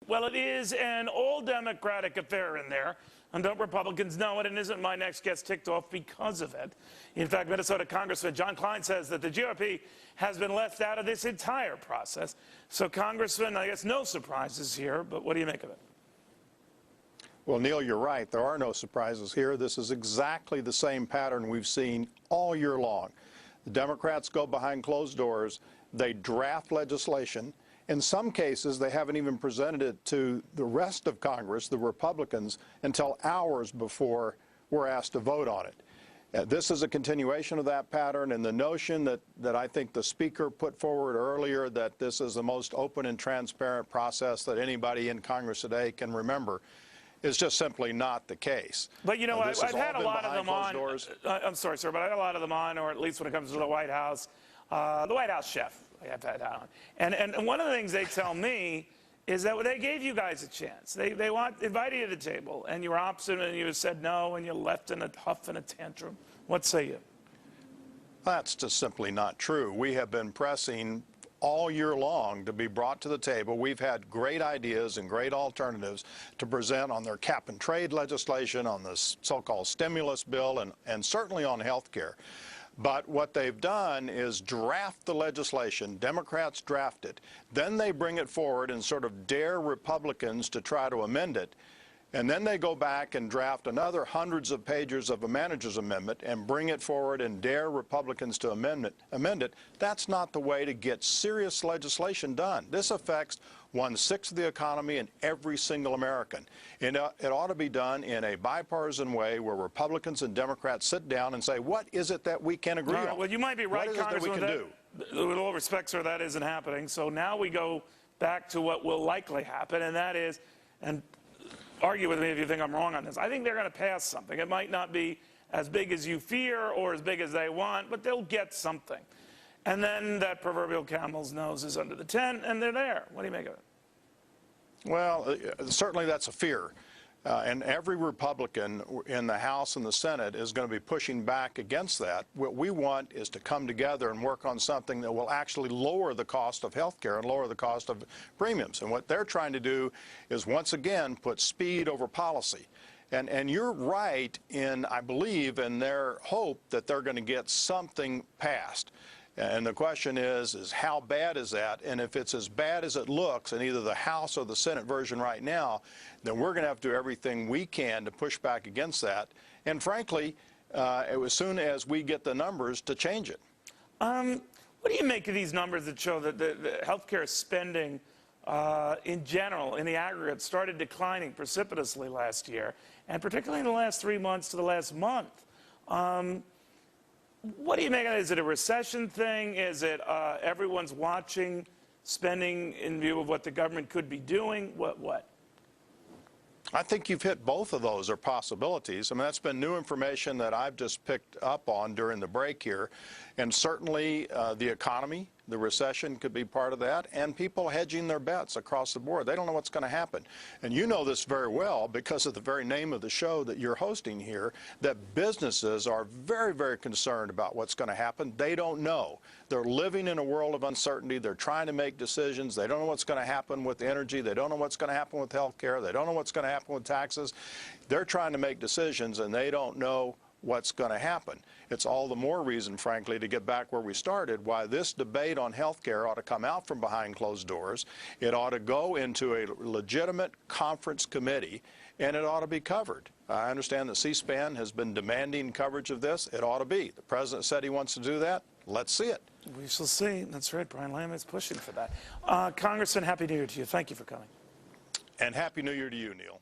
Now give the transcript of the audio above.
Well, it is an all-Democratic affair in there, and don't Republicans know it, and isn't my next guest ticked off because of it? In fact, Minnesota Congressman John Kline says that the GOP has been left out of this entire process. So, Congressman, I guess no surprises here, but what do you make of it? Well, Neil, you're right. There are no surprises here. This is exactly the same pattern we've seen all year long. The Democrats go behind closed doors. They draft legislation. In some cases, they haven't even presented it to the rest of Congress, the Republicans, until hours before we're asked to vote on it. This is a continuation of that pattern, and the notion that I think the Speaker put forward earlier, that this is the most open and transparent process that anybody in Congress today can remember, is just simply not the case. But, you know, I've had a lot of them on. I'm sorry, sir, but I had a lot of them on, or at least when it comes to the White House chef. I've had that on. And one of the things they tell me is that they gave you guys a chance. They invited you to the table, and you were opposite, and you said no, and you left in a huff and a tantrum. What say you? That's just simply not true. We have been pressing all year long to be brought to the table. We've had great ideas and great alternatives to present on their cap and trade legislation, on the so-called stimulus bill, and certainly on health care. But what they've done is draft the legislation. Democrats draft it. Then they bring it forward and sort of dare Republicans to try to amend it. And then they go back and draft another hundreds of pages of a manager's amendment and bring it forward and dare Republicans to amend it. That's not the way to get serious legislation done. This affects 1/6 of the economy and every single American. And it ought to be done in a bipartisan way where Republicans and Democrats sit down and say, what is it that we can agree on? Well, you might be right, Congressman. With all respect, sir, that isn't happening. So now we go back to what will likely happen, and that is, and argue with me if you think I'm wrong on this, I think they're going to pass something. It might not be as big as you fear or as big as they want, but they'll get something. And then that proverbial camel's nose is under the tent, and they're there. What do you make of it? Well, certainly that's a fear. And every Republican in the House and the Senate is going to be pushing back against that. What we want is to come together and work on something that will actually lower the cost of health care and lower the cost of premiums. And what they're trying to do is, once again, put speed over policy. And you're right in, I believe, in their hope that they're going to get something passed. And the question is how bad is that? And if it's as bad as it looks in either the House or the Senate version right now, then we're going to have to do everything we can to push back against that. And frankly, as soon as we get the numbers, to change it. What do you make of these numbers that show that the healthcare spending in general, in the aggregate, started declining precipitously last year, and particularly in the last 3 months to the last month? What do you make of it? Is it a recession thing? Is it everyone's watching spending in view of what the government could be doing? What? I think you've hit both of those are possibilities. I mean, that's been new information that I've just picked up on during the break here. And certainly the economy, the recession could be part of that, and people hedging their bets across the board. They don't know what's going to happen. And you know this very well because of the very name of the show that you're hosting here, that businesses are very, very concerned about what's going to happen. They don't know. They're living in a world of uncertainty. They're trying to make decisions. They don't know what's going to happen with energy. They don't know what's going to happen with health care. They don't know what's going to happen with taxes. They're trying to make decisions, and they don't know what's going to happen. It's all the more reason, frankly, to get back where we started, why this debate on health care ought to come out from behind closed doors. It ought to go into a legitimate conference committee, and it ought to be covered. I understand that C-SPAN has been demanding coverage of this. It ought to be. The president said he wants to do that. Let's see it. We shall see. That's right. Brian Lamb is pushing for that. Congressman, Happy New Year to you. Thank you for coming. And Happy New Year to you, Neil.